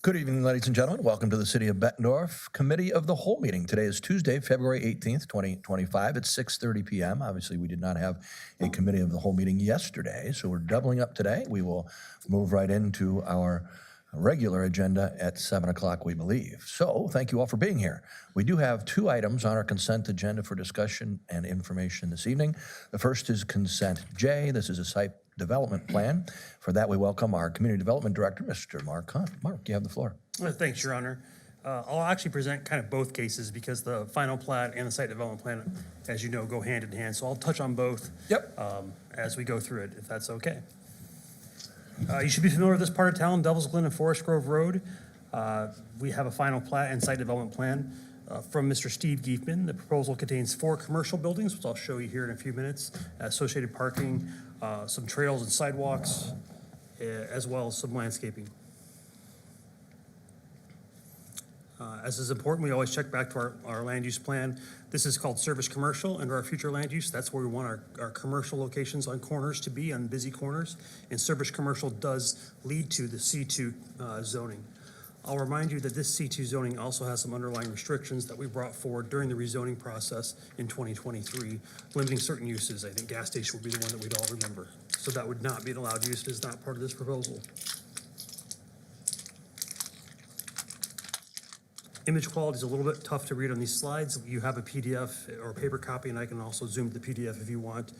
Good evening, ladies and gentlemen. Welcome to the City of Bettendorf Committee of the Whole meeting. Today is Tuesday, February 18th, 2025 at 6:30 p.m. Obviously, we did not have a Committee of the Whole meeting yesterday, so we're doubling up today. We will move right into our regular agenda at 7 o'clock, we believe. So thank you all for being here. We do have two items on our consent agenda for discussion and information this evening. The first is consent J. This is a site development plan. For that, we welcome our Community Development Director, Mr. Mark Hunt. Mark, you have the floor. Thanks, Your Honor. I'll actually present kind of both cases because the final plat and the site development plan, as you know, go hand in hand. So I'll touch on both as we go through it, if that's okay. You should be familiar with this part of town, Devil's Glen and Forest Grove Road. We have a final plat and site development plan from Mr. Steve Giefman. The proposal contains 4 commercial buildings, which I'll show you here in a few minutes, associated parking, some trails and sidewalks, as well as some landscaping. As is important, we always check back to our land use plan. This is called service commercial under our future land use. That's where we want our commercial locations on corners to be, on busy corners. And service commercial does lead to the C2 zoning. I'll remind you that this C2 zoning also has some underlying restrictions that we brought forward during the rezoning process in 2023, limiting certain uses. I think gas station would be the one that we'd all remember. So that would not be an allowed use. It is not part of this proposal. Image quality is a little bit tough to read on these slides. You have a PDF or a paper copy, and I can also zoom to the PDF if you want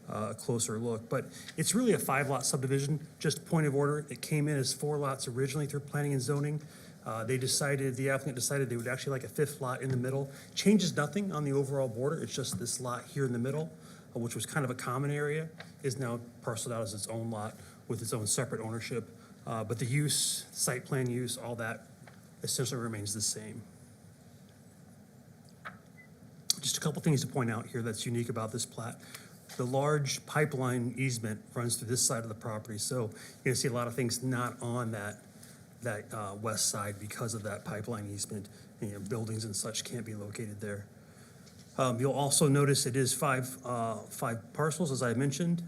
a closer look. But it's really a 5-lot subdivision. Just point of order, it came in as 4 lots originally through planning and zoning. The applicant decided they would actually like a 5th lot in the middle. Changes nothing on the overall border. It's just this lot here in the middle, which was kind of a common area, is now parceled out as its own lot with its own separate ownership. But the use, site plan use, all that essentially remains the same. Just a couple things to point out here that's unique about this plat. The large pipeline easement runs through this side of the property, so you're gonna see a lot of things not on that west side because of that pipeline easement. Buildings and such can't be located there. You'll also notice it is five parcels, as I mentioned,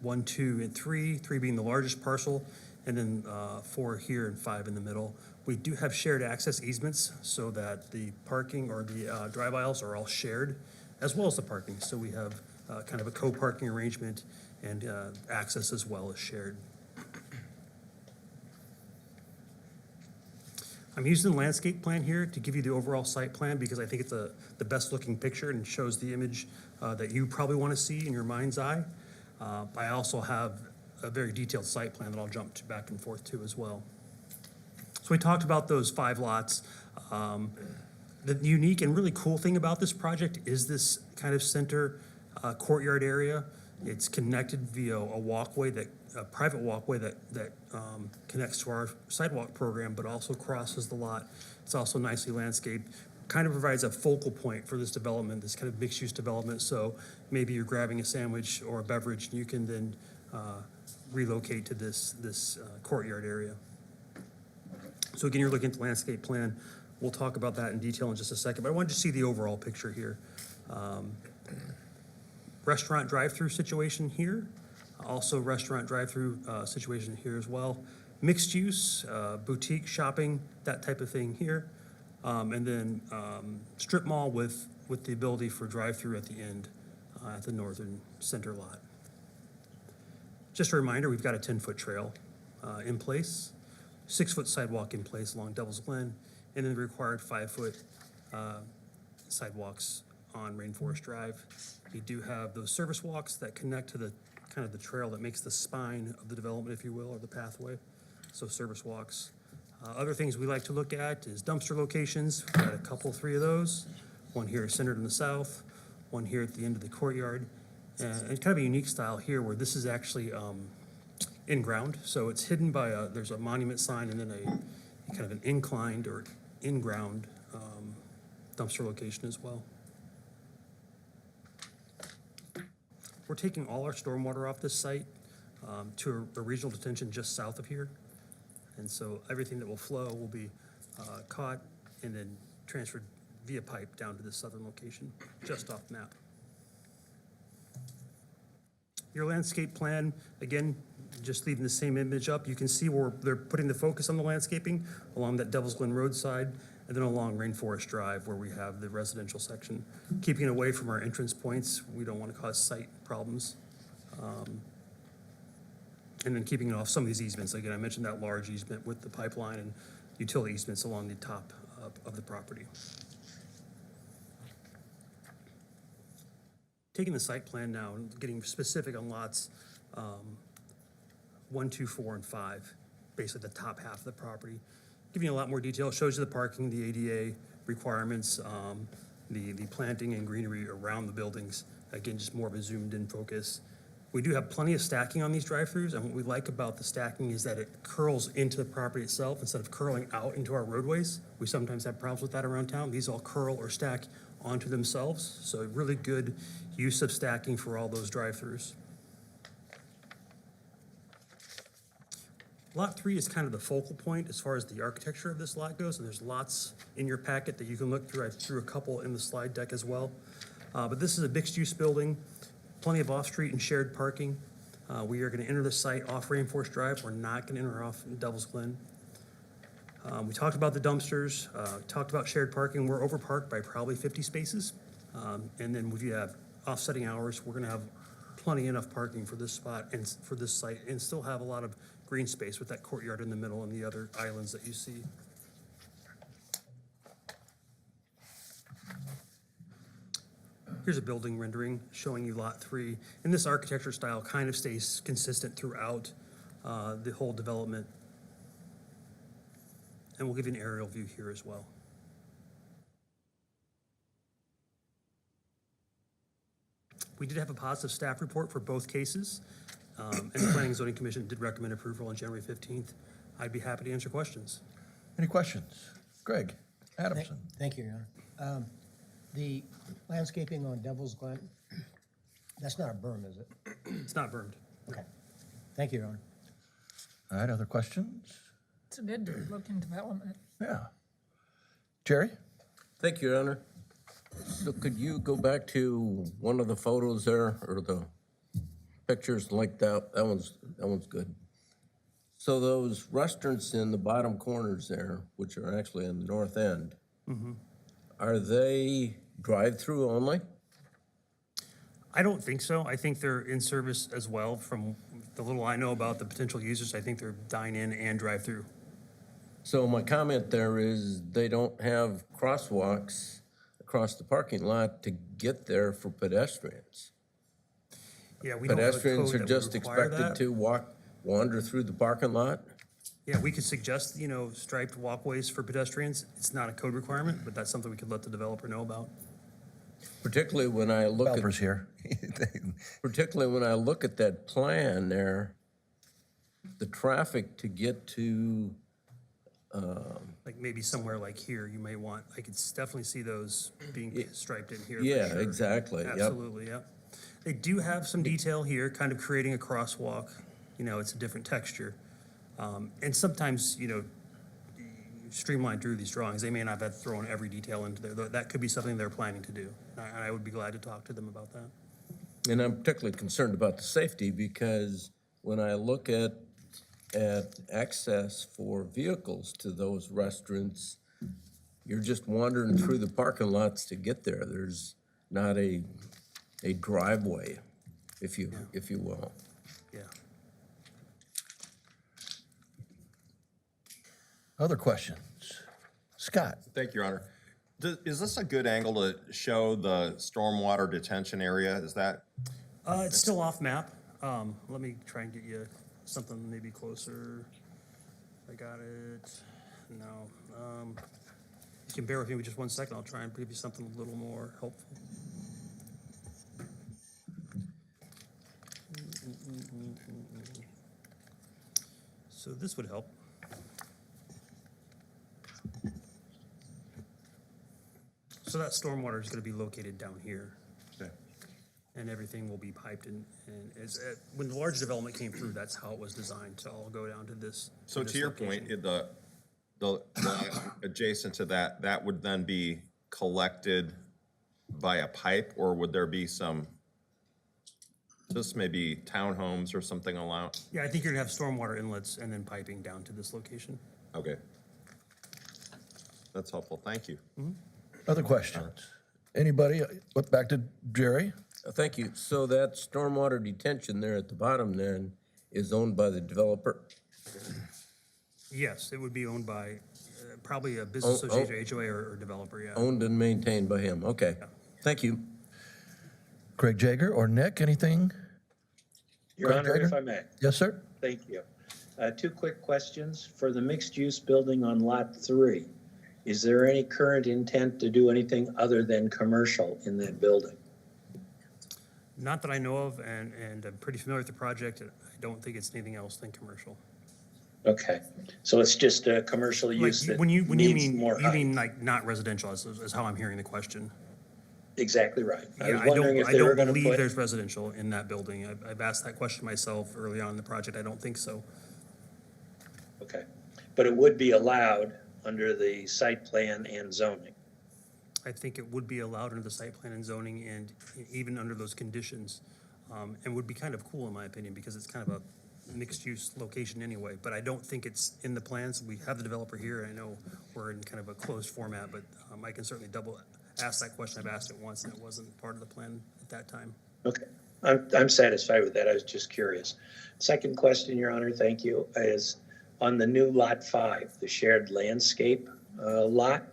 1, 2, and 3 being the largest parcel, and then 4 here and 5 in the middle. We do have shared access easements so that the parking or the drive aisles are all shared, as well as the parking. So we have kind of a co-parking arrangement, and access as well as shared. I'm using the landscape plan here to give you the overall site plan because I think it's the best looking picture and shows the image that you probably want to see in your mind's eye. I also have a very detailed site plan that I'll jump to back and forth to as well. So we talked about those 5 lots. The unique and really cool thing about this project is this kind of center courtyard area. It's connected via a private walkway that connects to our sidewalk program, but also crosses the lot. It's also nicely landscaped. Kind of provides a focal point for this development, this kind of mixed-use development. So maybe you're grabbing a sandwich or a beverage, and you can then relocate to this courtyard area. So again, you're looking at the landscape plan. We'll talk about that in detail in just a second, but I wanted to see the overall picture here. Restaurant drive-through situation here. Also restaurant drive-through situation here as well. Mixed use, boutique shopping, that type of thing here. And then strip mall with the ability for drive-through at the end at the northern center lot. Just a reminder, we've got a 10-foot trail in place, 6-foot sidewalk in place along Devil's Glen, and then the required 5-foot sidewalks on Rainforest Drive. We do have those service walks that connect to the kind of the trail that makes the spine of the development, if you will, or the pathway. So service walks. Other things we like to look at is dumpster locations. We've got a couple, 3 of those. One here centered in the south, one here at the end of the courtyard. And kind of a unique style here where this is actually in ground. So it's hidden by there's a monument sign and then a kind of an inclined or in ground dumpster location as well. We're taking all our stormwater off this site to a regional detention just south of here. And so everything that will flow will be caught and then transferred via pipe down to this southern location, just off map. Your landscape plan, again, just leaving the same image up, you can see where they're putting the focus on the landscaping along that Devil's Glen roadside, and then along Rainforest Drive where we have the residential section. Keeping away from our entrance points, we don't want to cause site problems. And then keeping it off some of these easements. Again, I mentioned that large easement with the pipeline and utility easements along the top of the property. Taking the site plan now and getting specific on lots 1, 2, 4, and 5, basically the top half of the property. Giving you a lot more detail, shows you the parking, the ADA requirements, the planting and greenery around the buildings. Again, just more of a zoomed in focus. We do have plenty of stacking on these drive-throughs, and what we like about the stacking is that it curls into the property itself instead of curling out into our roadways. We sometimes have problems with that around town. These all curl or stack onto themselves, so really good use of stacking for all those drive-throughs. Lot 3 is kind of the focal point as far as the architecture of this lot goes, and there's lots in your packet that you can look through. I threw a couple in the slide deck as well. But this is a mixed-use building, plenty of off-street and shared parking. We are gonna enter the site off Rainforest Drive. We're not gonna enter off Devil's Glen. We talked about the dumpsters, talked about shared parking. We're overparked by probably 50 spaces. And then if you have offsetting hours, we're gonna have plenty enough parking for this spot and for this site, and still have a lot of green space with that courtyard in the middle and the other islands that you see. Here's a building rendering showing you Lot 3. And this architecture style kind of stays consistent throughout the whole development. And we'll give you an aerial view here as well. We did have a positive staff report for both cases, and the Planning and Zoning Commission did recommend approval on January 15th. I'd be happy to answer questions. Any questions? Greg Adamson. Thank you, Your Honor. The landscaping on Devil's Glen, that's not a berm, is it? It's not burned. Okay. Thank you, Your Honor. All right, other questions? It's a good looking development. Yeah. Jerry? Thank you, Your Honor. So could you go back to one of the photos there, or the pictures like that? That one's good. So those restaurants in the bottom corners there, which are actually on the north end, are they drive-through only? I don't think so. I think they're in service as well. From the little I know about the potential users, I think they're dine-in and drive-through. So my comment there is they don't have crosswalks across the parking lot to get there for pedestrians. Yeah, we don't have a code Pedestrians are that would just require expected that. to wander through the parking lot? Yeah, we could suggest, striped walkways for pedestrians. It's not a code requirement, but that's something we could let the developer know about. Particularly when I look at Developers here. Particularly when I look at that plan there, the traffic to get to, Like maybe somewhere like here, you may want, I could definitely see those being striped in here. for yeah, sure. exactly, yep. Absolutely, yep. They do have some detail here, kind of creating a crosswalk. It's a different texture. And sometimes, streamline through these drawings. They may not have thrown every detail into there. That could be something they're planning to do. And I would be glad to talk to them about that. And I'm particularly concerned about the safety because when I look at access for vehicles to those restaurants, you're just wandering through the parking lots to get there. There's not a driveway, if you will. Yeah. Other questions? Scott? Thank you, Your Honor. Is this a good angle to show the stormwater detention area? Is that, It's still off map. Let me try and get you something maybe closer. I got it. No. You can bear with me just 1 second. I'll try and give you something a little more helpful. So this would help. So that stormwater is going to be located down here. okay. And everything will be piped in, and when the large development came through, that's how it was designed to all go down to this. So to your point, the adjacent to that would then be collected via pipe, or would there be some Just maybe townhomes or something allowed? Yeah, I think you're gonna have stormwater inlets and then piping down to this location. Okay. That's helpful, thank you. Other questions? Anybody? Back to Jerry. Thank you. So that stormwater detention there at the bottom then is owned by the developer? Yes, it would be owned by probably a business association, HOA, or developer, yeah. Owned and maintained by him, okay. Thank you. Craig Jager or Nick, anything? Your Craig Honor, if Jager? I may, Yes, sir? thank you. Two quick questions. For the mixed-use building on Lot 3, is there any current intent to do anything other than commercial in that building? Not that I know of, and I'm pretty familiar with the project. I don't think it's anything else than commercial. Okay, so it's just a commercial Like, use that when you needs mean, more you mean height? like not residential, is how I'm hearing the question. Exactly right. I Yeah, was I wondering don't, if I they were don't gonna believe put, there's residential in that building. I've asked that question myself early on in the project. I don't think so. okay, but it would be allowed under the site plan and zoning. I think it would be allowed under the site plan and zoning and even under those conditions. And would be kind of cool in my opinion, because it's kind of a mixed-use location anyway. But I don't think it's in the plans. We have the developer here, and I know we're in kind of a closed format, but I can certainly ask that question. I've asked it once, and it wasn't part of the plan at that time. Okay, I'm satisfied with that. I was just curious. Second question, Your Honor, thank you, is on the new Lot 5, the shared landscape lot.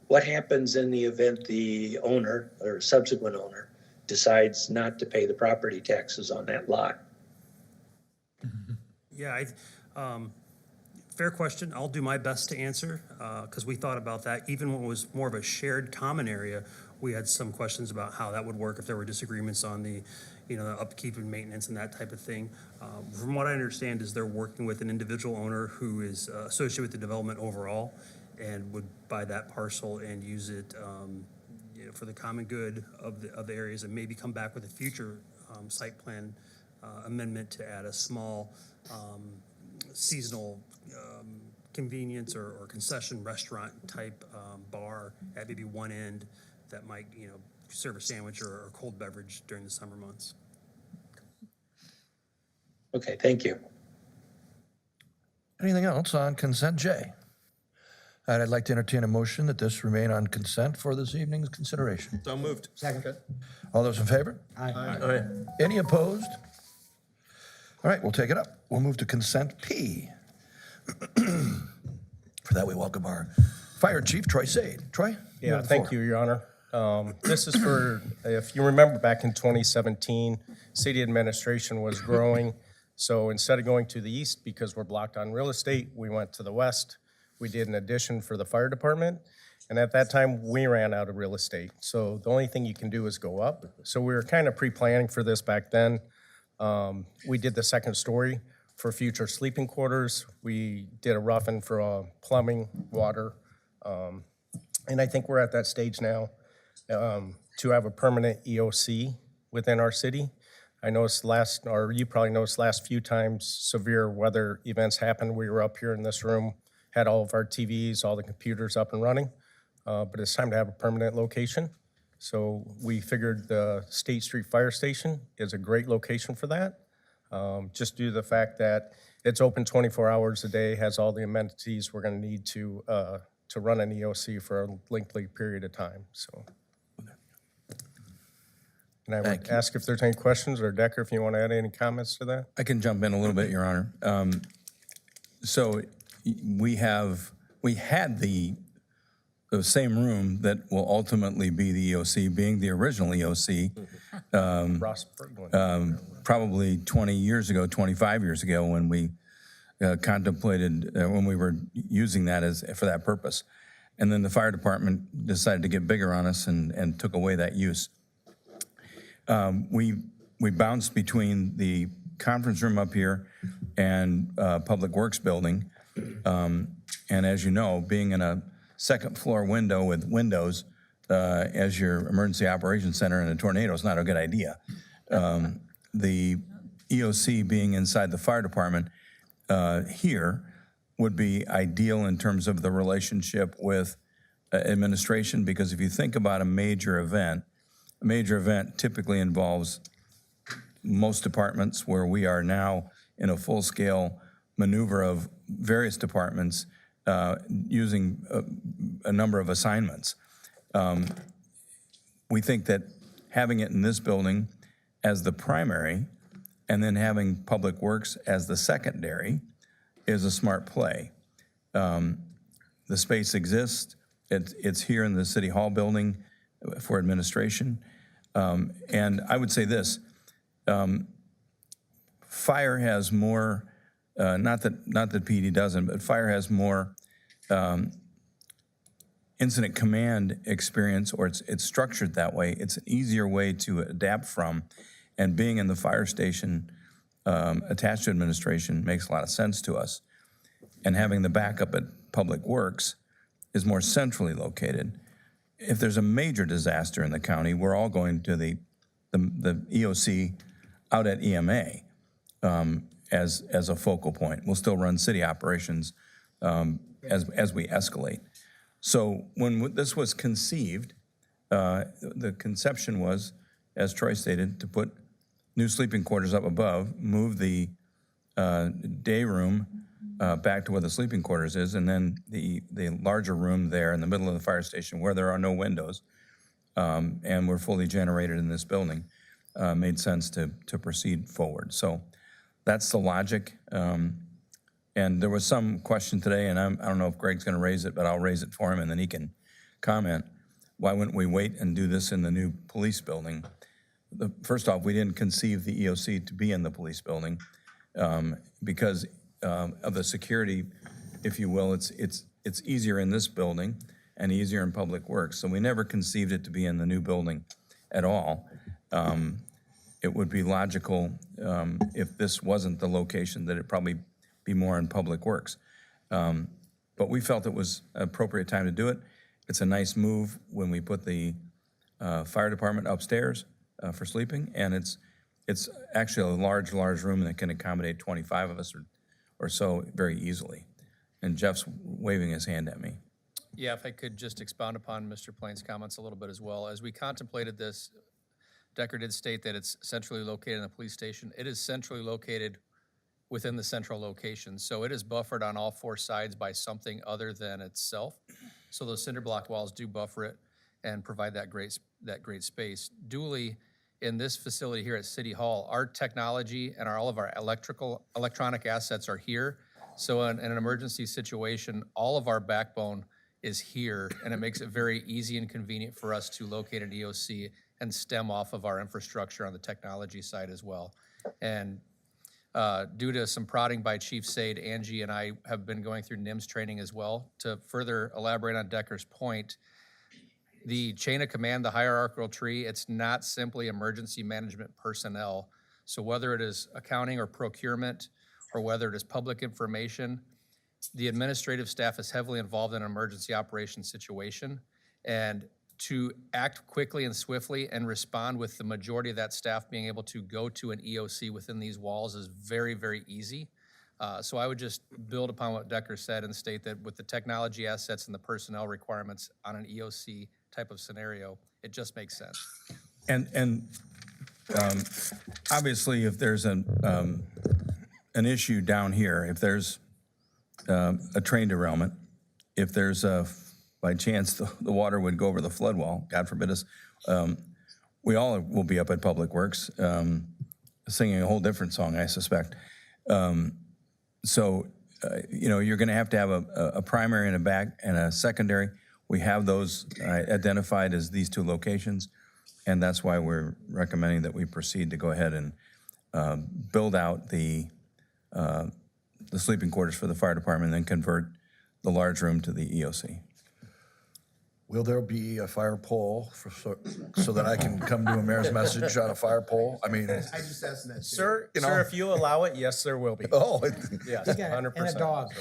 What happens in the event the owner or subsequent owner decides not to pay the property taxes on that lot? Yeah, fair question. I'll do my best to answer, because we thought about that. Even when it was more of a shared common area, we had some questions about how that would work if there were disagreements on the, the upkeep and maintenance and that type of thing. From what I understand is they're working with an individual owner who is associated with the development overall and would buy that parcel and use it, for the common good of the areas, and maybe come back with a future site plan amendment to add a small seasonal convenience or concession restaurant type bar at maybe one end that might, serve a sandwich or cold beverage during the summer months. Okay, thank you. Anything else on consent J? And I'd like to entertain a motion that this remain on consent for this evening's consideration. So moved. Second. All those in favor? Aye. Any opposed? All right, we'll take it up. We'll move to consent P. For that, we welcome our Fire Chief, Troy Sade. Troy? have Yeah, the thank floor. you, Your Honor. This is for, if you remember back in 2017, city administration was growing. So instead of going to the east because we're blocked on real estate, we went to the west. We did an addition for the fire department. And at that time, we ran out of real estate. So the only thing you can do is go up. So we were kind of pre-planning for this back then. We did the second story for future sleeping quarters. We did a rough-in for plumbing, water. And I think we're at that stage now to have a permanent EOC within our city. I noticed you probably noticed last few times severe weather events happened. We were up here in this room, had all of our TVs, all the computers up and running. But it's time to have a permanent location. So we figured the State Street Fire Station is a great location for that. Just due to the fact that it's open 24 hours a day, has all the amenities we're going to need to run an EOC for a lengthy period of time, so. And I would Thank you. ask if there's any questions, or Decker, if you want to add any comments to that? I can jump in a little bit, Your Honor. So we had the same room that will ultimately be the EOC, being the original EOC, Ross Berglund. probably 20 years ago, 25 years ago, when we contemplated, when we were using that for that purpose. And then the fire department decided to get bigger on us and took away that use. We bounced between the conference room up here and Public Works building. And as you know, being in a second floor window with windows as your emergency operations center in a tornado is not a good idea. The EOC being inside the fire department here would be ideal in terms of the relationship with administration, because if you think about a major event typically involves most departments, where we are now in a full-scale maneuver of various departments using a number of assignments. We think that having it in this building as the primary and then having Public Works as the secondary is a smart play. The space exists. It's here in the City Hall building for administration. And I would say this, fire has more, not that PD doesn't, but fire has more incident command experience, or it's structured that way. It's an easier way to adapt from, and being in the fire station attached to administration makes a lot of sense to us. And having the backup at Public Works is more centrally located. If there's a major disaster in the county, we're all going to the EOC out at EMA as a focal point. We'll still run city operations as we escalate. So when this was conceived, the conception was, as Troy stated, to put new sleeping quarters up above, move the day room back to where the sleeping quarters is, and then the larger room there in the middle of the fire station where there are no windows, and we're fully generated in this building, made sense to proceed forward. So that's the logic. And there was some question today, and I don't know if Greg's going to raise it, but I'll raise it for him, and then he can comment. Why wouldn't we wait and do this in the new police building? First off, we didn't conceive the EOC to be in the police building because of the security, if you will. It's easier in this building and easier in Public Works. So we never conceived it to be in the new building at all. It would be logical if this wasn't the location that it probably be more in Public Works. But we felt it was an appropriate time to do it. It's a nice move when we put the fire department upstairs for sleeping, and it's actually a large room that can accommodate 25 of us or so very easily. And Jeff's waving his hand at me. Yeah, if I could just expound upon Mr. Plain's comments a little bit as well. As we contemplated this, Decker did state that it's centrally located in the police station. It is centrally located within the central location. So it is buffered on all four sides by something other than itself. So those cinder block walls do buffer it and provide that great space. Dually, in this facility here at City Hall, our technology and all of our electronic assets are here. So in an emergency situation, all of our backbone is here, and it makes it very easy and convenient for us to locate an EOC and stem off of our infrastructure on the technology side as well. And due to some prodding by Chief Sade, Angie and I have been going through NIMS training as well. To further elaborate on Decker's point, the chain of command, the hierarchical tree, it's not simply emergency management personnel. So whether it is accounting or procurement, or whether it is public information, the administrative staff is heavily involved in an emergency operations situation. And to act quickly and swiftly and respond with the majority of that staff being able to go to an EOC within these walls is very, very easy. So I would just build upon what Decker said and state that with the technology assets and the personnel requirements on an EOC type of scenario, it just makes sense. And obviously, if there's an issue down here, if there's a train derailment, if there's by chance the water would go over the flood wall, God forbid us, we all will be up at Public Works singing a whole different song, I suspect. So, you're going to have a primary and a back and a secondary. We have those identified as these two locations, and that's why we're recommending that we proceed to go ahead and build out the sleeping quarters for the fire department and then convert the large room to the EOC. Will there be a fire pole so that I can come do a mayor's message on a fire pole? I mean, I just asked that. Sir, if you allow it, yes, there will be. oh, Yes, He's got 100%. and a dog.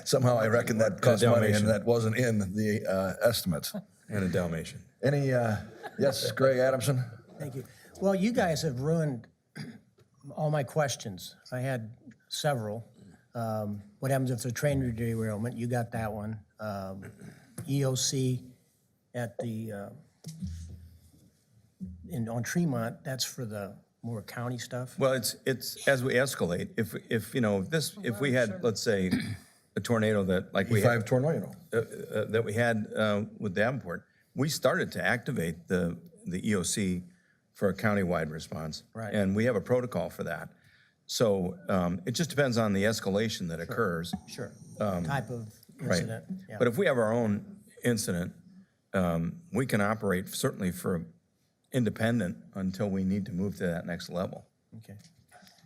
somehow I reckon that cost money and Dalmatian. that wasn't in the estimates. And a Dalmatian. Any, yes, Greg Adamson? Thank you. Well, you guys have ruined all my questions. I had several. What happens if the train derailment? You got that one. EOC at the, on Tremont, that's for the more county stuff? Well, it's as we escalate, if, you know, if we had, let's say, a tornado that, like we had, E5 tornado. that we had with Davenport, we started to activate the EOC for a countywide response. Right. And we have a protocol for that. So it just depends on the escalation that occurs. Sure. Type of Right. incident, yeah. But if we have our own incident, we can operate certainly for independent until we need to move to that next level. Okay.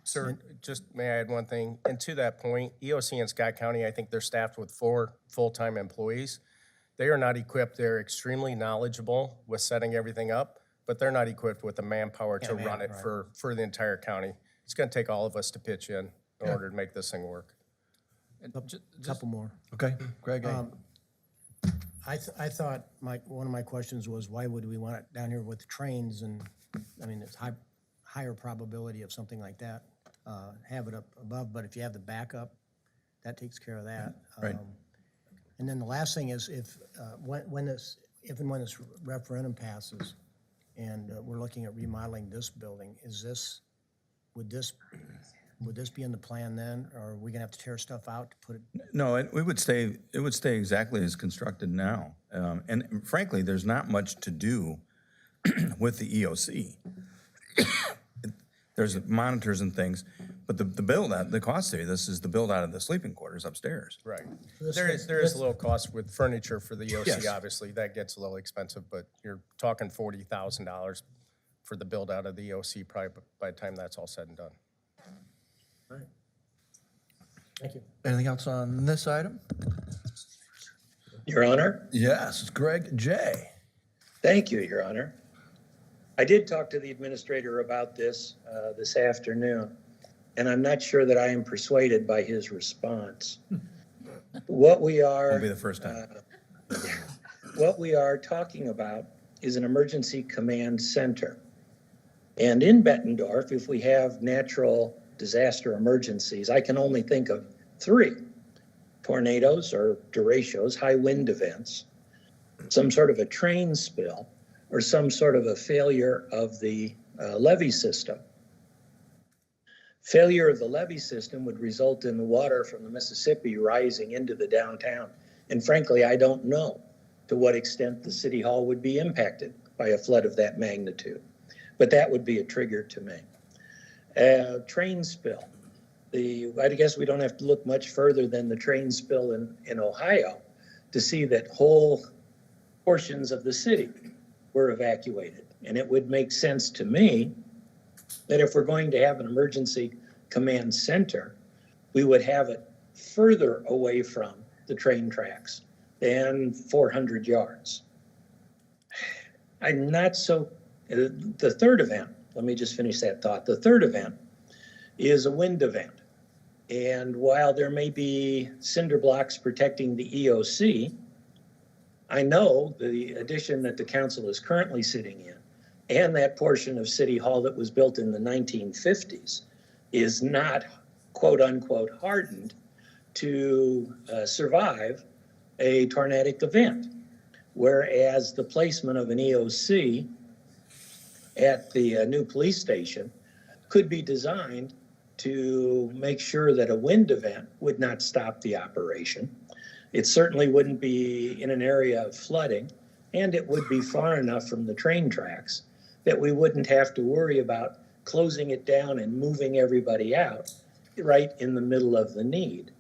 Sir, just may I add one thing? And to that point, EOC in Scott County, I think they're staffed with 4 full-time employees. They are not equipped, they're extremely knowledgeable with setting everything up, but they're not equipped with the manpower to run it for the entire county. It's gonna take all of us to pitch in order to make this thing work. And Couple more. Okay, Greg? I thought one of my questions was, why would we want it down here with trains? And, I mean, it's higher probability of something like that, have it up above, but if you have the backup, that takes care of that. Right. And then the last thing is, if and when this referendum passes, and we're looking at remodeling this building, would this be in the plan then, or are we gonna have to tear stuff out to put it? No, it would stay exactly as constructed now. And frankly, there's not much to do with the EOC. There's monitors and things, but the cost of this is the build out of the sleeping quarters upstairs. Right. There is a little cost with furniture for the EOC, Yes. obviously. That gets a little expensive, but you're talking $40,000 for the build out of the EOC probably by the time that's all said and done. Thank you. Anything else on this item? Your Honor? Yes, it's Greg J. Thank you, Your Honor. I did talk to the administrator about this this afternoon, and I'm not sure that I am persuaded by his response. What we are, Won't be the first time. what we are talking about is an emergency command center. And in Bettendorf, if we have natural disaster emergencies, I can only think of 3: tornadoes or derechos, high wind events, some sort of a train spill, or some sort of a failure of the levee system. Failure of the levee system would result in the water from the Mississippi rising into the downtown. And frankly, I don't know to what extent the city hall would be impacted by a flood of that magnitude, but that would be a trigger to me. Train spill. I guess we don't have to look much further than the train spill in Ohio to see that whole portions of the city were evacuated. And it would make sense to me that if we're going to have an emergency command center, we would have it further away from the train tracks than 400 yards. I'm not so, the third event, let me just finish that thought. The third event is a wind event. And while there may be cinder blocks protecting the EOC, I know the addition that the council is currently sitting in and that portion of City Hall that was built in the 1950s is not, quote unquote, hardened to survive a tornadic event. Whereas the placement of an EOC at the new police station could be designed to make sure that a wind event would not stop the operation. It certainly wouldn't be in an area of flooding, and it would be far enough from the train tracks that we wouldn't have to worry about closing it down and moving everybody out right in the middle of the need.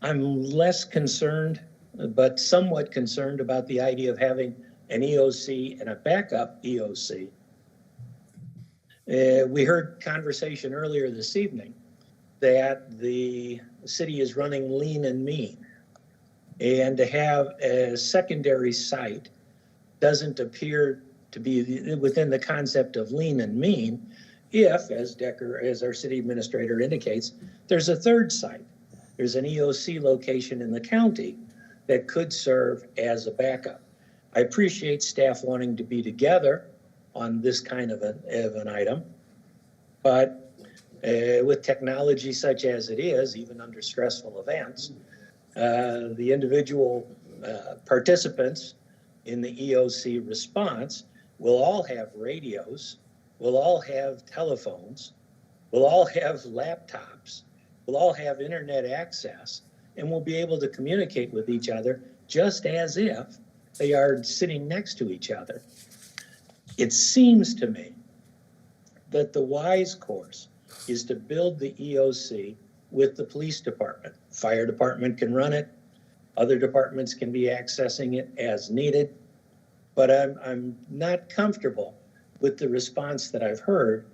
I'm less concerned, but somewhat concerned about the idea of having an EOC and a backup EOC. We heard conversation earlier this evening that the city is running lean and mean. And to have a secondary site doesn't appear to be within the concept of lean and mean if, as our city administrator indicates, there's a third site. There's an EOC location in the county that could serve as a backup. I appreciate staff wanting to be together on this kind of an item, but with technology such as it is, even under stressful events, the individual participants in the EOC response will all have radios will all have telephones, will all have laptops, will all have internet access, and will be able to communicate with each other just as if they are sitting next to each other. It seems to me that the wise course is to build the EOC with the police department. Fire department can run it. Other departments can be accessing it as needed. But I'm not comfortable with the response that I've heard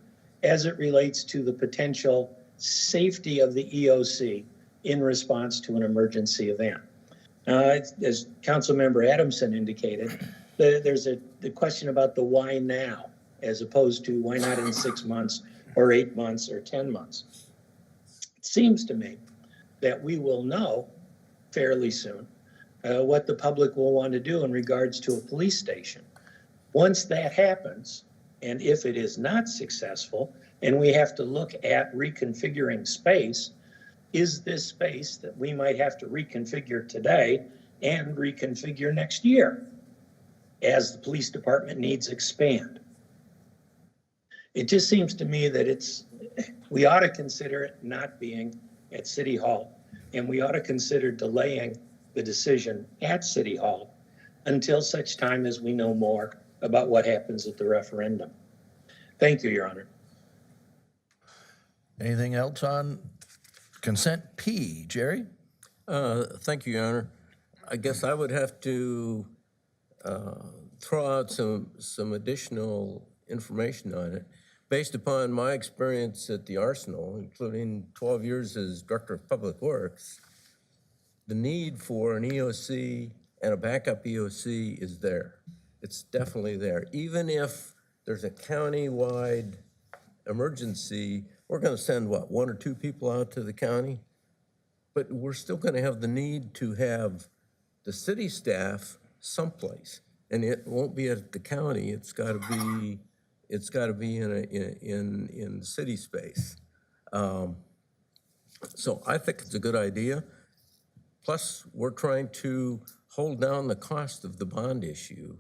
as it relates to the potential safety of the EOC in response to an emergency event. As Councilmember Adamson indicated, there's the question about the why now, as opposed to why not in 6 months or 8 months or 10 months. It seems to me that we will know fairly soon what the public will want to do in regards to a police station. Once that happens, and if it is not successful, and we have to look at reconfiguring space, is this space that we might have to reconfigure today and reconfigure next year as the police department needs expand? It just seems to me that we ought to consider it not being at City Hall, and we ought to consider delaying the decision at City Hall until such time as we know more about what happens at the referendum. Thank you, Your Honor. Anything else on consent P? Jerry? Thank you, Your Honor. I guess I would have to throw out some additional information on it. Based upon my experience at the Arsenal, including 12 years as Director of Public Works, the need for an EOC and a backup EOC is there. It's definitely there. Even if there's a county-wide emergency, we're going to send, what, 1 or 2 people out to the county? But we're still going to have the need to have the city staff someplace. And it won't be at the county. It's got to be in city space. So I think it's a good idea. Plus, we're trying to hold down the cost of the bond issue.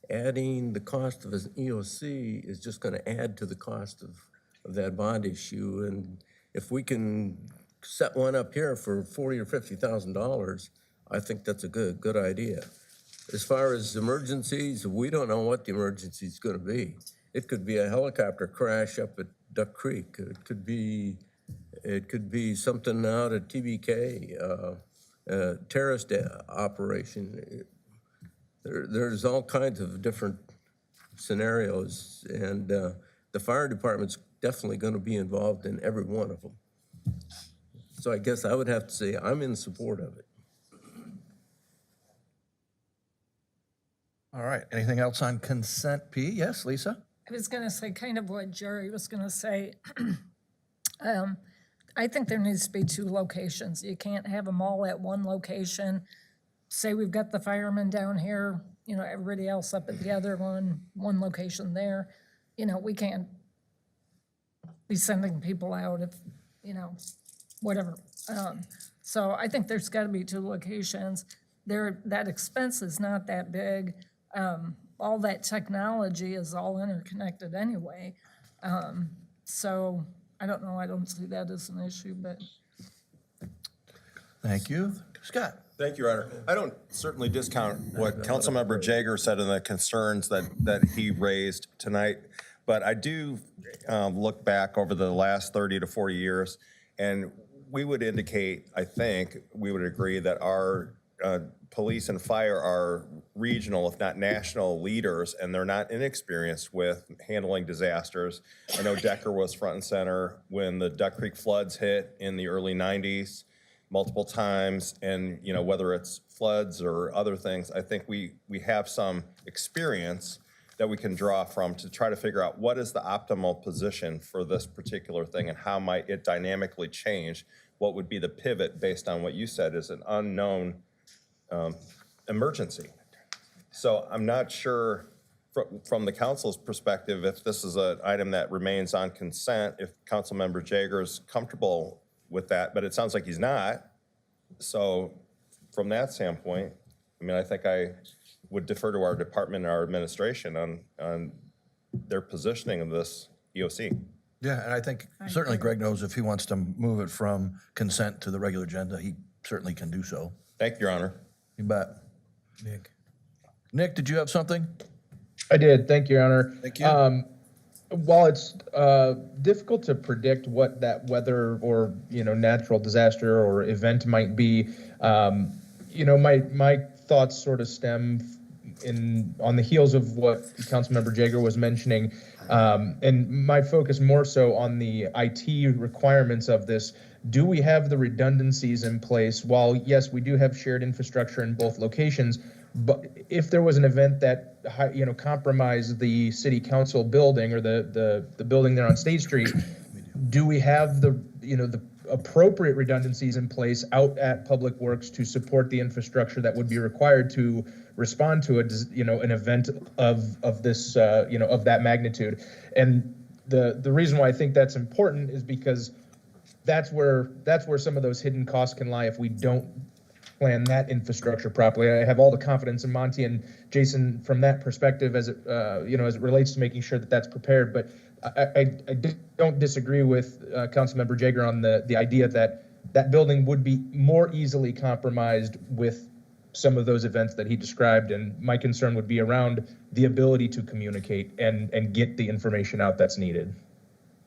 Adding the cost of an EOC is just going to add to the cost of that bond issue. And if we can set one up here for $40,000 or $50,000, I think that's a good idea. As far as emergencies, we don't know what the emergency is going to be. It could be a helicopter crash up at Duck Creek. It could be something out at TBK, terrorist operation. There's all kinds of different scenarios, and the fire department's definitely going to be involved in every one of them. So I guess I would have to say I'm in support of it. All right. Anything else on consent P? Yes, Lisa? I was gonna say kind of what Jerry was gonna say. I think there needs to be 2 locations. You can't have them all at one location. Say we've got the firemen down here, you know, everybody else up at the other one location there. You know, we can't be sending people out if, you know, whatever. So I think there's gotta be 2 locations. That expense is not that big. All that technology is all interconnected anyway. So I don't know, I don't see that as an issue, but. Thank you. Scott? Thank you, Your Honor. I don't certainly discount what Councilmember Jager said and the concerns that he raised tonight, but I do look back over the last 30 to 40 years, and we would indicate, I think, we would agree that our police and fire are regional, if not national leaders, and they're not inexperienced with handling disasters. I know Decker was front and center when the Duck Creek floods hit in the early 90s multiple times, and you know, whether it's floods or other things, I think we have some experience that we can draw from to try to figure out what is the optimal position for this particular thing and how might it dynamically change, what would be the pivot based on what you said is an unknown emergency. So I'm not sure from the council's perspective if this is an item that remains on consent, if Councilmember Jager is comfortable with that, but it sounds like he's not. So from that standpoint, I mean, I think I would defer to our department and our administration on their positioning of this EOC. Yeah, and I think certainly Greg knows if he wants to move it from consent to the regular agenda, he certainly can do so. Thank you, Your Honor. You bet. Nick, did you have something? I did. Thank you, Your Honor. Thank you. While it's difficult to predict what that weather or natural disaster or event might be, my thoughts sort of stem on the heels of what Councilmember Jager was mentioning, and my focus more so on the IT requirements of this. Do we have the redundancies in place? While yes, we do have shared infrastructure in both locations, but if there was an event that compromised the city council building or the building there on State Street, do we have the appropriate redundancies in place out at Public Works to support the infrastructure that would be required to respond to an event of this of that magnitude? And the reason why I think that's important is because that's where some of those hidden costs can lie if we don't plan that infrastructure properly. I have all the confidence in Monty and Jason from that perspective as it relates to making sure that that's prepared. But I don't disagree with Councilmember Jager on the idea that building would be more easily compromised with some of those events that he described. And my concern would be around the ability to communicate and get the information out that's needed.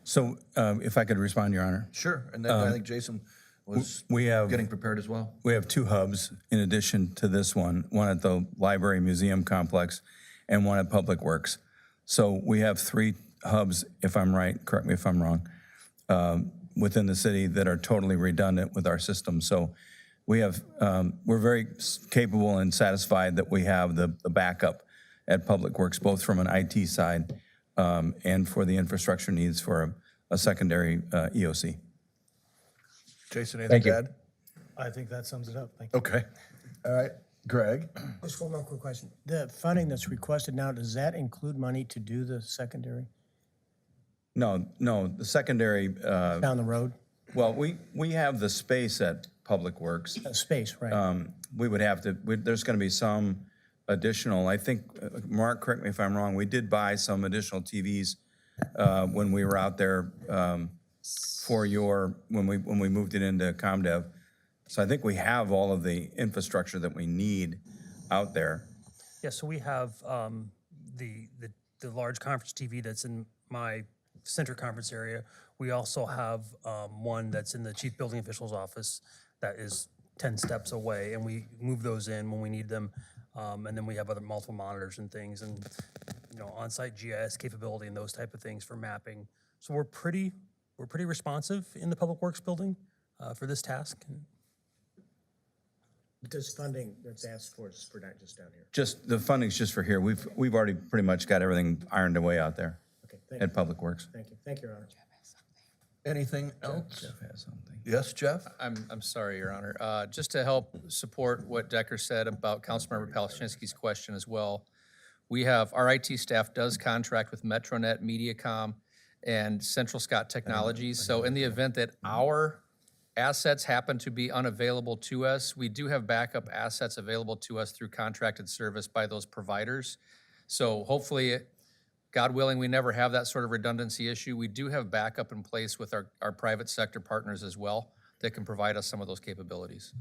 So if I could respond, Your Honor. Sure, and then I think Jason was We have getting prepared as well. We have 2 hubs in addition to this one at the Library Museum Complex and one at Public Works. So we have 3 hubs, if I'm right, correct me if I'm wrong, within the city that are totally redundant with our system. So we have, we're very capable and satisfied that we have the backup at Public Works, both from an IT side and for the infrastructure needs for a secondary EOC. Jason, anything to add? I think that sums it up. Thank you. Okay. All right. Greg? Just one more quick question. The funding that's requested now, does that include money to do the secondary No, the secondary, down the road? well, we have the space at Public Works. Space, right? We would have to, there's going to be some additional, I think, Mark, correct me if I'm wrong, we did buy some additional TVs when we were out there when we moved it into ComDev. So I think we have all of the infrastructure that we need out there. Yeah, so we have the large conference TV that's in my center conference area. We also have one that's in the chief building official's office that is 10 steps away, and we move those in when we need them. And then we have other multiple monitors and things, and on-site GIS capability and those type of things for mapping. So we're pretty responsive in the Public Works building for this task. This funding that's asked for is for not just down here. Just, the funding's just for here. We've already pretty much got everything ironed away out there Okay, thank you. at Public Works. Thank you. Thank you, Your Honor. Anything else? Jeff has something. Yes, Jeff? I'm sorry, Your Honor. Just to help support what Decker said about Councilmember Palaszczynski's question as well, we have, our IT staff does contract with Metronet, Mediacom, and Central Scott Technologies. So in the event that our assets happen to be unavailable to us, we do have backup assets available to us through contracted service by those providers. So hopefully, God willing, we never have that sort of redundancy issue. We do have backup in place with our private sector partners as well that can provide us some of those capabilities.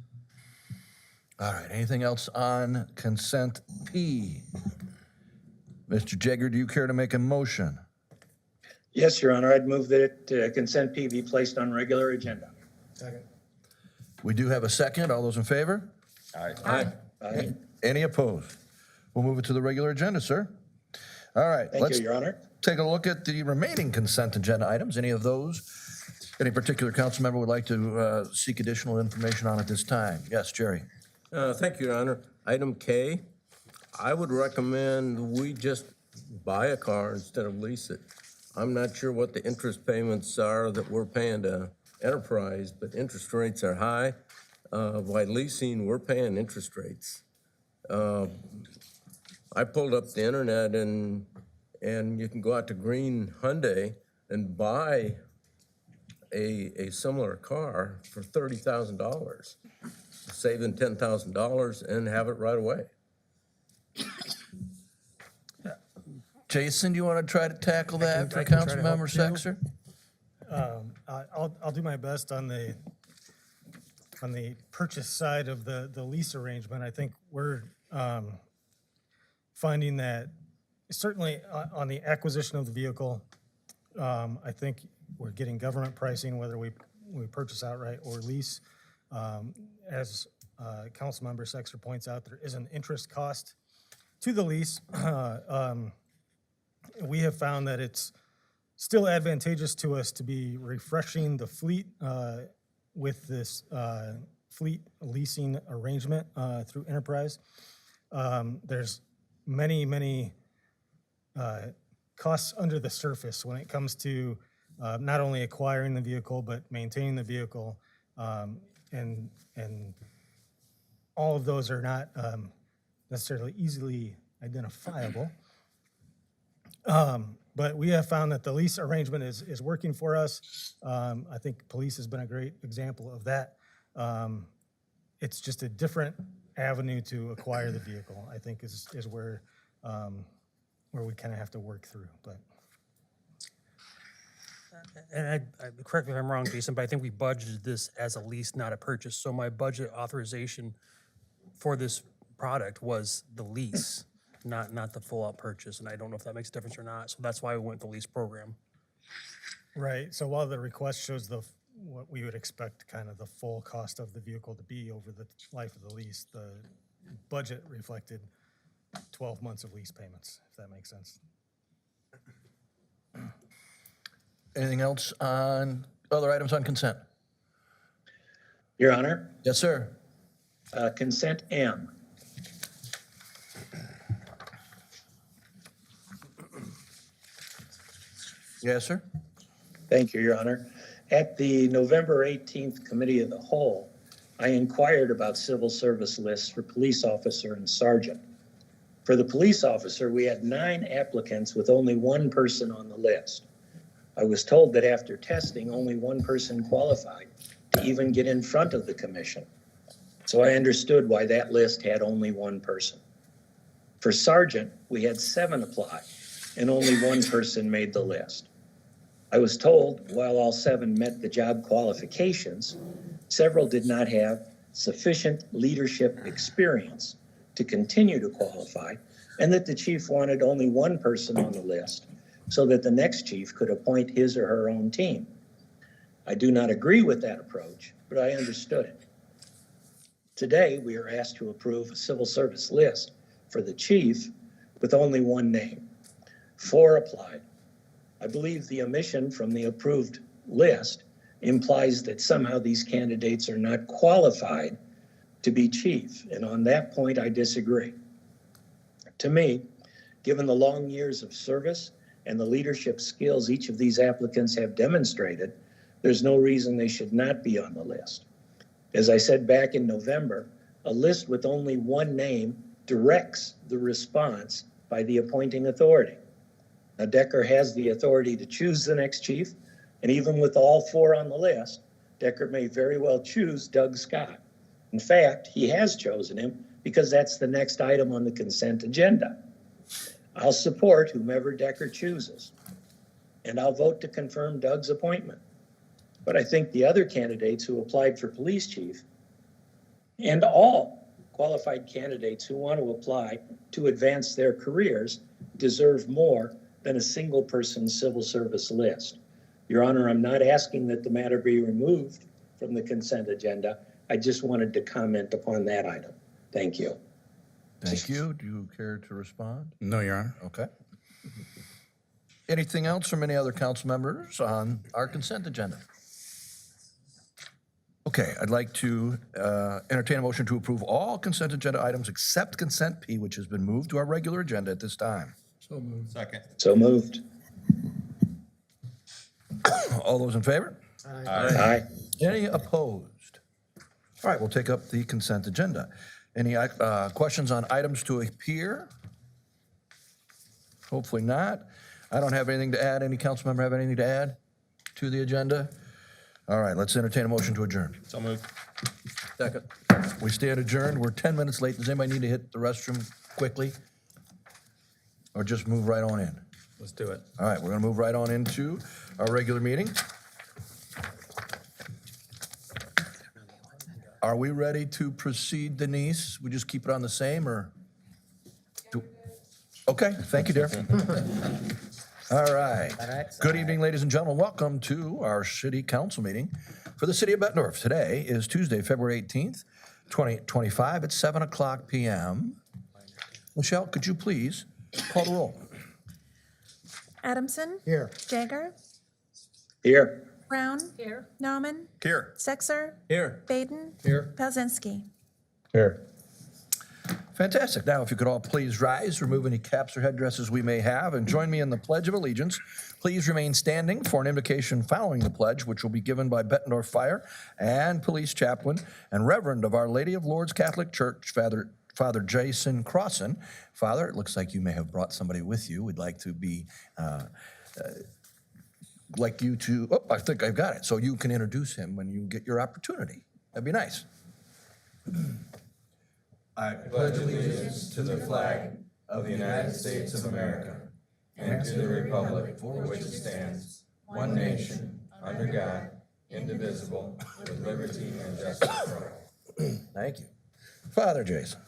All right, anything else on consent P? Mr. Jager, do you care to make a motion? Yes, Your Honor, I'd move that consent P be placed on regular agenda. Second. We do have a second. All those in favor? Aye. Any opposed? We'll move it to the regular agenda, sir. All right. Thank let's you, Your Honor. take a look at the remaining consent agenda items. Any of those, any particular council member would like to seek additional information on at this time? Yes, Jerry. Thank you, Your Honor. Item K, I would recommend we just buy a car instead of lease it. I'm not sure what the interest payments are that we're paying to Enterprise, but interest rates are high. By leasing, we're paying interest rates. I pulled up the internet and you can go out to Green Hyundai and buy a similar car for $30,000, saving $10,000 and have it right away. Jason, do you want to try to tackle that for I can try to help Councilmember too. Sexer? I'll do my best on the purchase side of the lease arrangement. I think we're finding that certainly on the acquisition of the vehicle, I think we're getting government pricing, whether we purchase outright or lease. As Councilmember Sexer points out, there is an interest cost to the lease. We have found that it's still advantageous to us to be refreshing the fleet with this fleet leasing arrangement through Enterprise. There's many costs under the surface when it comes to not only acquiring the vehicle, but maintaining the vehicle. And all of those are not necessarily easily identifiable. But we have found that the lease arrangement is working for us. I think police has been a great example of that. It's just a different avenue to acquire the vehicle, I think is where we kind of have to work through, but. And correct me if I'm wrong, Jason, but I think we budgeted this as a lease, not a purchase. So my budget authorization for this product was the lease, not the full-out purchase. And I don't know if that makes a difference or not. So that's why we went the lease program. Right, so while the request shows what we would expect kind of the full cost of the vehicle to be over the life of the lease, the budget reflected 12 months of lease payments, if that makes sense. Anything else on, other items on consent? Your Honor, Yes, sir. consent M. Yes, sir. Thank you, Your Honor. At the November 18th Committee of the Whole, I inquired about civil service lists for police officer and sergeant. For the police officer, we had 9 applicants with only 1 person on the list. I was told that after testing, only 1 person qualified to even get in front of the commission. So I understood why that list had only 1 person. For sergeant, we had 7 apply, and only 1 person made the list. I was told while all 7 met the job qualifications, several did not have sufficient leadership experience to continue to qualify, and that the chief wanted only 1 person on the list so that the next chief could appoint his or her own team. I do not agree with that approach, but I understood it. Today, we are asked to approve a civil service list for the chief with only 1 name. 4 applied. I believe the omission from the approved list implies that somehow these candidates are not qualified to be chief, and on that point, I disagree. To me, given the long years of service and the leadership skills each of these applicants have demonstrated, there's no reason they should not be on the list. As I said back in November, a list with only 1 name directs the response by the appointing authority. Now, Decker has the authority to choose the next chief, and even with all 4 on the list, Decker may very well choose Doug Scott. In fact, he has chosen him because that's the next item on the consent agenda. I'll support whomever Decker chooses, and I'll vote to confirm Doug's appointment. But I think the other candidates who applied for police chief and all qualified candidates who want to apply to advance their careers deserve more than a single person civil service list. Your Honor, I'm not asking that the matter be removed from the consent agenda. I just wanted to comment upon that item. Thank you. Thank you. Do you care to respond? No, Your Honor. Okay. Anything else from any other council members on our consent agenda? Okay, I'd like to entertain a motion to approve all consent agenda items except consent P, which has been moved to our regular agenda at this time. Second. So moved. All those in favor? Aye. Any opposed? All right, we'll take up the consent agenda. Any questions on items to appear? Hopefully not. I don't have anything to add. Any council member have anything to add to the agenda? All right, let's entertain a motion to adjourn. So moved. Second. We stand adjourned. We're 10 minutes late. Does anybody need to hit the restroom quickly? Or just move right on in? Let's do it. All right, we're going to move right on into our regular meeting. Are we ready to proceed, Denise? We just keep it on the same, or? Okay, thank you, dear. All right. Good evening, ladies and gentlemen. Welcome to our city council meeting for the city of Bettendorf. Today is Tuesday, February 18th, 2025 at 7 o'clock p.m. Michelle, could you please call the roll? Adamson. Here. Jaeger. Here. Brown. Here. Nauman. Here. Sexer. Here. Baden. Here. Pelzinski. Here. Fantastic. Now, if you could all please rise, remove any caps or headdresses we may have, and join me in the Pledge of Allegiance. Please remain standing for an invocation following the pledge, which will be given by Bettendorf Fire and Police Chaplain and Reverend of Our Lady of Lourdes Catholic Church, Father Jason Crossan. Father, it looks like you may have brought somebody with you. We'd like to be, I think I've got it. So you can introduce him when you get your opportunity. That'd be nice. I pledge allegiance to the flag of the United States of America and to the republic for which it stands, one nation, under God, indivisible, with liberty and justice for all. Thank you. Father Jason.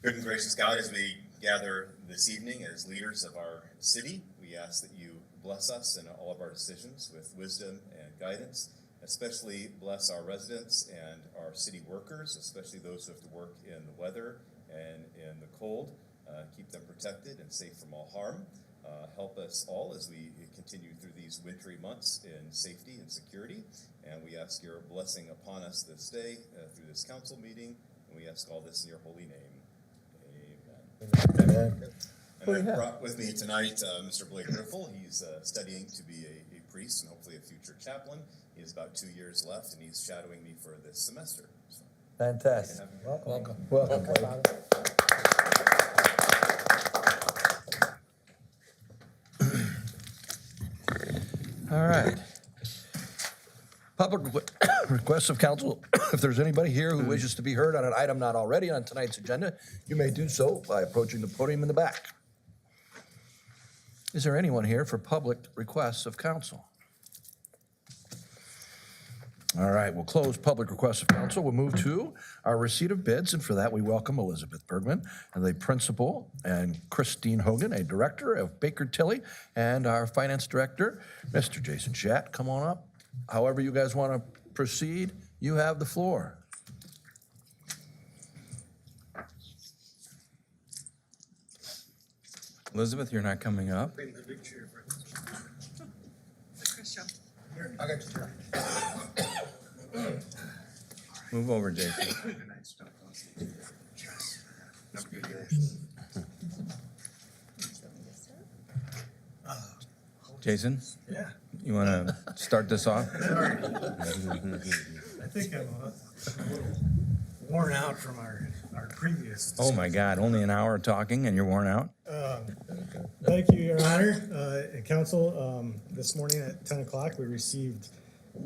Good and gracious God, as we gather this evening as leaders of our city, we ask that you bless us in all of our decisions with wisdom and guidance. Especially bless our residents and our city workers, especially those who have to work in the weather and in the cold. Keep them protected and safe from all harm. Help us all as we continue through these wintry months in safety and security. And we ask your blessing upon us this day through this council meeting. And we ask all this in your holy name. Amen. And I brought with me tonight Mr. Blake Riffle. He's studying to be a priest and hopefully a future chaplain. He has about 2 years left, and he's shadowing me for this semester. So, Fantastic. Welcome. Welcome. All right. Public requests of council. If there's anybody here who wishes to be heard on an item not already on tonight's agenda, you may do so by approaching the podium in the back. Is there anyone here for public requests of council? All right, we'll close public requests of council. We'll move to our receipt of bids, and for that, we welcome Elizabeth Bergman, the principal, and Christine Hogan, a director of Baker Tilly, and our finance director, Mr. Jason Schatt. Come on up. However you guys want to proceed, you have the floor. Elizabeth, you're not coming up? Move over, Jason. Jason? Yeah. You want to start this off? I think I'm a little worn out from our previous. Oh, my God, only an hour talking and you're worn out? Thank you, Your Honor. Council, this morning at 10 o'clock, we received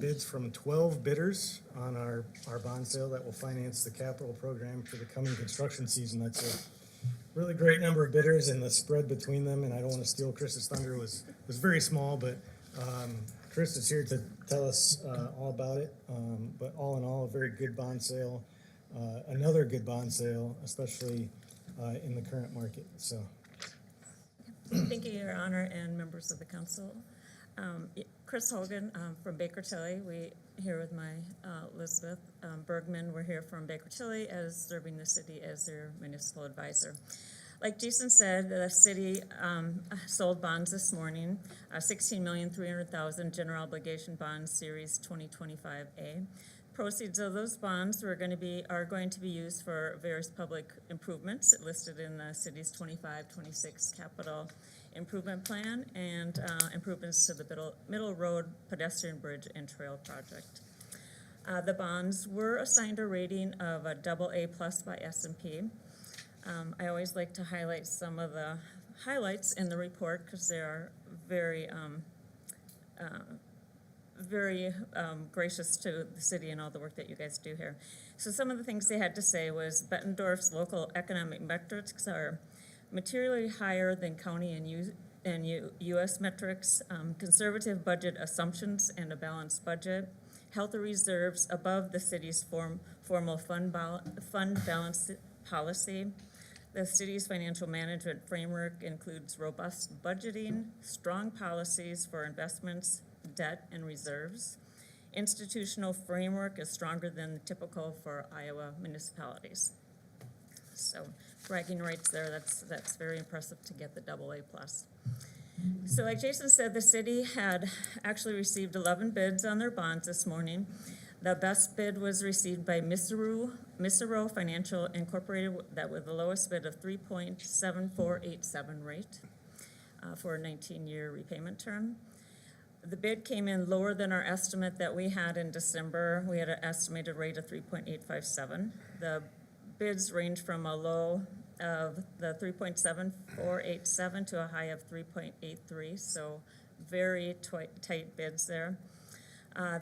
bids from 12 bidders on our bond sale that will finance the capital program for the coming construction season. That's a really great number of bidders, and the spread between them, and I don't want to steal Chris's thunder, was very small, but Chris is here to tell us all about it. But all in all, a very good bond sale, another good bond sale, especially in the current market, so. Thank you, Your Honor, and members of the council. Chris Hogan from Baker Tilly. We here with my Elizabeth Bergman. We're here from Baker Tilly as serving the city as their municipal advisor. Like Jason said, the city sold bonds this morning, $16,300,000 general obligation bonds, series 2025A. Proceeds of those bonds are going to be used for various public improvements listed in the city's 25-26 capital improvement plan and improvements to the Middle Road pedestrian bridge and trail project. The bonds were assigned a rating of a AA+ by S&P. I always like to highlight some of the highlights in the report because they are very very gracious to the city and all the work that you guys do here. So some of the things they had to say was Bettendorf's local economic metrics are materially higher than county and U.S. metrics, conservative budget assumptions and a balanced budget, healthy reserves above the city's formal fund balance policy. The city's financial management framework includes robust budgeting, strong policies for investments, debt, and reserves. Institutional framework is stronger than typical for Iowa municipalities. So bragging rights there, that's very impressive to get the AA+. So like Jason said, the city had actually received 11 bids on their bonds this morning. The best bid was received by Misero Financial Incorporated, that with the lowest bid of 3.7487 rate for a 19-year repayment term. The bid came in lower than our estimate that we had in December. We had an estimated rate of 3.857. The bids range from a low of the 3.7487 to a high of 3.83, so very tight bids there.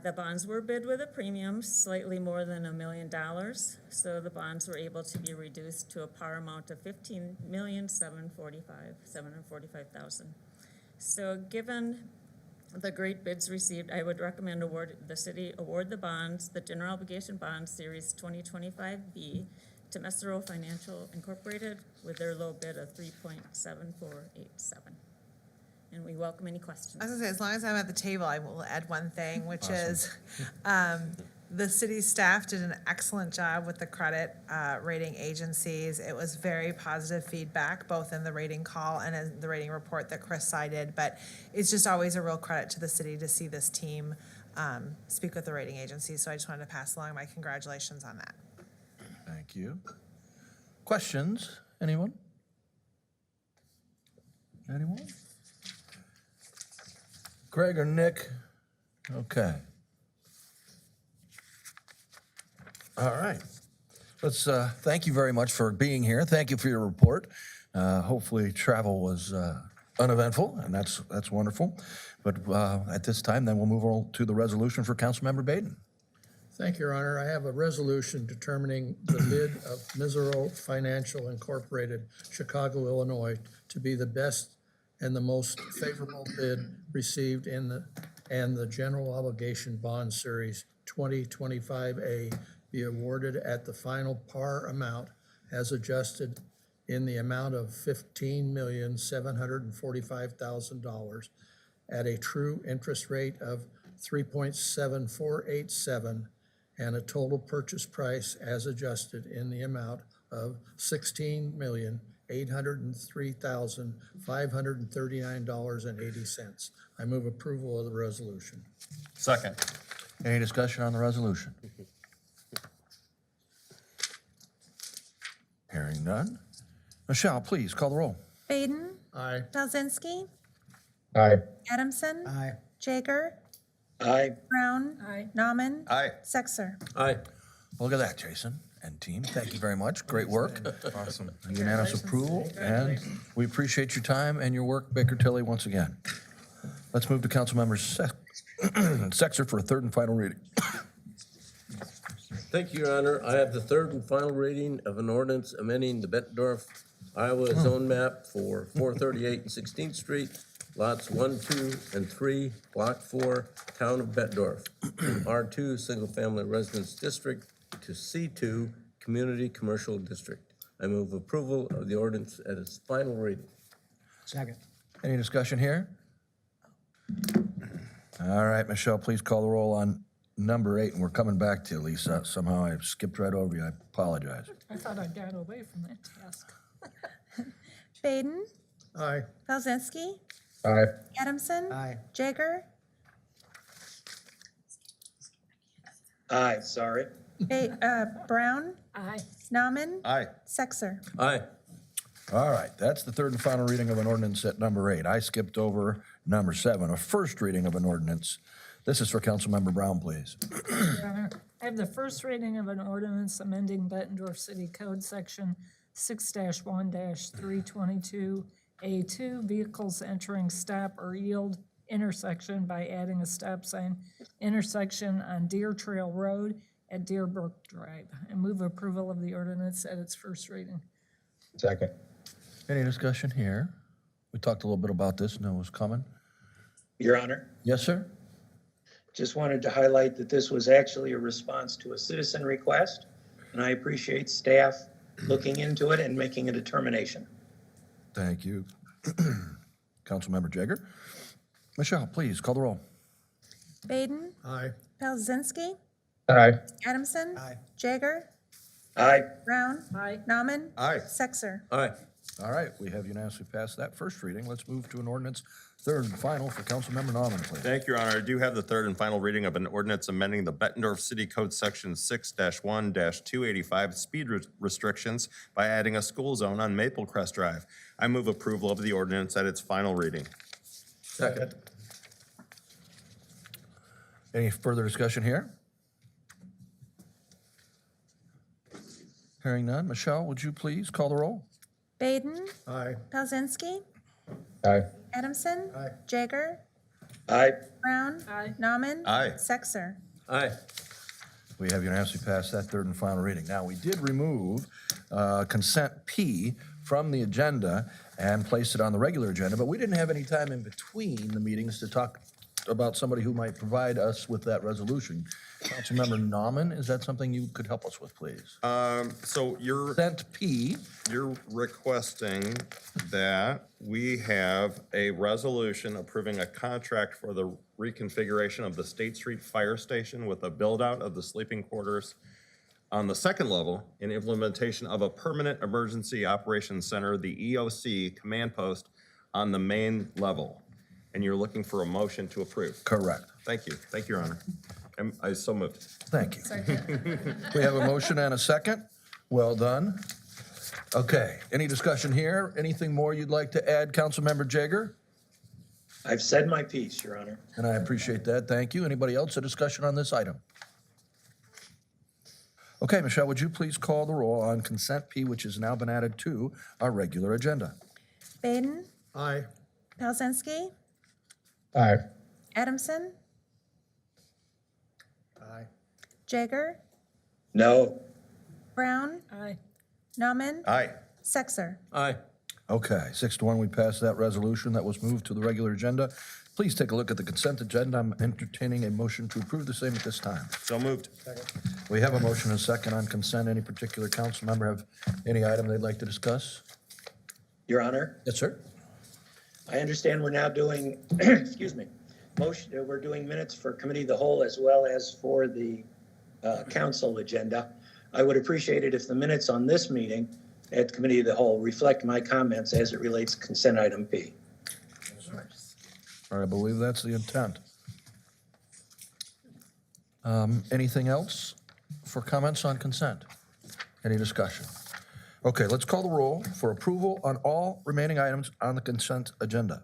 The bonds were bid with a premium, slightly more than $1 million, so the bonds were able to be reduced to a par amount of $15,745,000. So given the great bids received, I would recommend the city award the bonds, the general obligation bond series 2025B, to Mesero Financial Incorporated with their low bid of 3.7487. And we welcome any questions. I was gonna say, as long as I'm at the table, I will add one thing, which is the city staff did an excellent job with the credit rating agencies. It was very positive feedback, both in the rating call and in the rating report that Chris cited. But it's just always a real credit to the city to see this team speak with the rating agencies. So I just wanted to pass along my congratulations on that. Thank you. Questions? Anyone? Anyone? Greg or Nick? Okay. All right. Let's thank you very much for being here. Thank you for your report. Hopefully travel was uneventful, and that's wonderful. But at this time, then we'll move on to the resolution for Councilmember Baden. Thank you, Your Honor. I have a resolution determining the bid of Misero Financial Incorporated, Chicago, Illinois, to be the best and the most favorable bid received and the general obligation bond series 2025A be awarded at the final par amount as adjusted in the amount of $15,745,000 at a true interest rate of 3.7487 and a total purchase price as adjusted in the amount of $16,803,539.80. I move approval of the resolution. Second. Any discussion on the resolution? Hearing none. Michelle, please call the roll. Baden, Aye. Belzinski, Aye. Adamson, Aye. Jaeger, Aye. Brown, Aye. Nauman, Aye. Sexer. Aye. Look at that, Jason and team. Thank you very much. Great work. Awesome. Unanimous approval, and we appreciate your time and your work, Baker Tilly, once again. Let's move to Councilmember Sexer for a third and final reading. Thank you, Your Honor. I have the third and final reading of an ordinance amending the Bettendorf, Iowa zone map for 438 and 16th Street, lots 1, 2, and 3, Block 4, Town of Bettendorf, from R2 Single Family Residence District to C2 Community Commercial District. I move approval of the ordinance at its final reading. Second. Any discussion here? All right, Michelle, please call the roll on number 8, and we're coming back to you, Lisa. Somehow I skipped right over you. I apologize. I thought I got away from that task. Baden, Aye. Belzinski, Aye. Adamson, Aye. Jaeger, Aye, sorry. Brown, Aye. Nauman, Aye. Sexer. Aye. All right, that's the third and final reading of an ordinance at number 8. I skipped over number 7, a first reading of an ordinance. This is for Councilmember Brown, please. Your Honor, I have the first reading of an ordinance amending Bettendorf City Code Section 6-1-322A2, vehicles entering stop or yield intersection by adding a stop sign intersection on Deer Trail Road at Deer Brook Drive, and move approval of the ordinance at its first reading. Second. Any discussion here? We talked a little bit about this, and it was coming. Your Honor, Yes, sir? just wanted to highlight that this was actually a response to a citizen request, and I appreciate staff looking into it and making a determination. Thank you. Councilmember Jagger. Michelle, please call the roll. Baden, Aye. Pelzinski, Aye. Adamson. Jaeger, Aye. Brown. Aye. Nauman. Aye. Sexer. Aye. All right, we have unanimously passed that first reading. Let's move to an ordinance, third and final for Councilmember Nauman, please. Thank you, Your Honor. I do have the third and final reading of an ordinance amending the Bettendorf City Code Section 6-1-285 speed restrictions by adding a school zone on Maple Crest Drive. I move approval of the ordinance at its final reading. Second. Any further discussion here? Hearing none. Michelle, would you please call the roll? Baden, Aye. Pelzinski, Aye. Adamson. Aye. Jaeger, Aye. Brown. Aye. Nauman. Aye. Sexer. Aye. We have unanimously passed that third and final reading. Now, we did remove consent P from the agenda and placed it on the regular agenda, but we didn't have any time in between the meetings to talk about somebody who might provide us with that resolution. Councilmember Nauman, is that something you could help us with, please? So Consent P, you're requesting that we have a resolution approving a contract for the reconfiguration of the State Street Fire Station with a build-out of the sleeping quarters on the second level and implementation of a permanent emergency operations center, the EOC command post on the main level. And you're looking for a motion to approve. correct. Thank you. Thank you, Your Honor. I so moved. Thank you. Second. We have a motion and a second. Well done. Okay, any discussion here? Anything more you'd like to add, Councilmember Jaeger? I've said my piece, Your Honor. And I appreciate that, thank you. Anybody else, a discussion on this item? Okay, Michelle, would you please call the roll on consent P, which has now been added to our regular agenda? Baden, Aye. Pelzinski, Aye. Adamson. Aye. Jaeger, No. Brown. Aye. Nauman. Aye. Sexer. Aye. Okay, 6-1, we passed that resolution that was moved to the regular agenda. Please take a look at the consent agenda. I'm entertaining a motion to approve the same at this time. So moved. We have a motion and a second on consent. Any particular council member have any item they'd like to discuss? Your Honor, Yes, sir. I understand we're now doing, excuse me, we're doing minutes for committee of the whole as well as for the council agenda. I would appreciate it if the minutes on this meeting at committee of the whole reflect my comments as it relates to consent item P. All right, I believe that's the intent. Anything else for comments on consent? Any discussion? Okay, let's call the roll for approval on all remaining items on the consent agenda.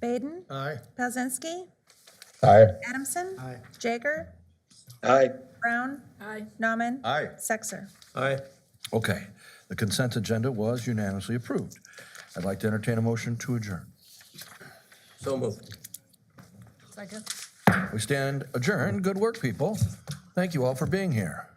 Baden, Aye. Pelzinski, Aye. Adamson. Aye. Jaeger, Aye. Brown. Aye. Nauman. Aye. Sexer. Aye. Okay, the consent agenda was unanimously approved. I'd like to entertain a motion to adjourn. So moved. Second. We stand adjourned. Good work, people. Thank you all for being here.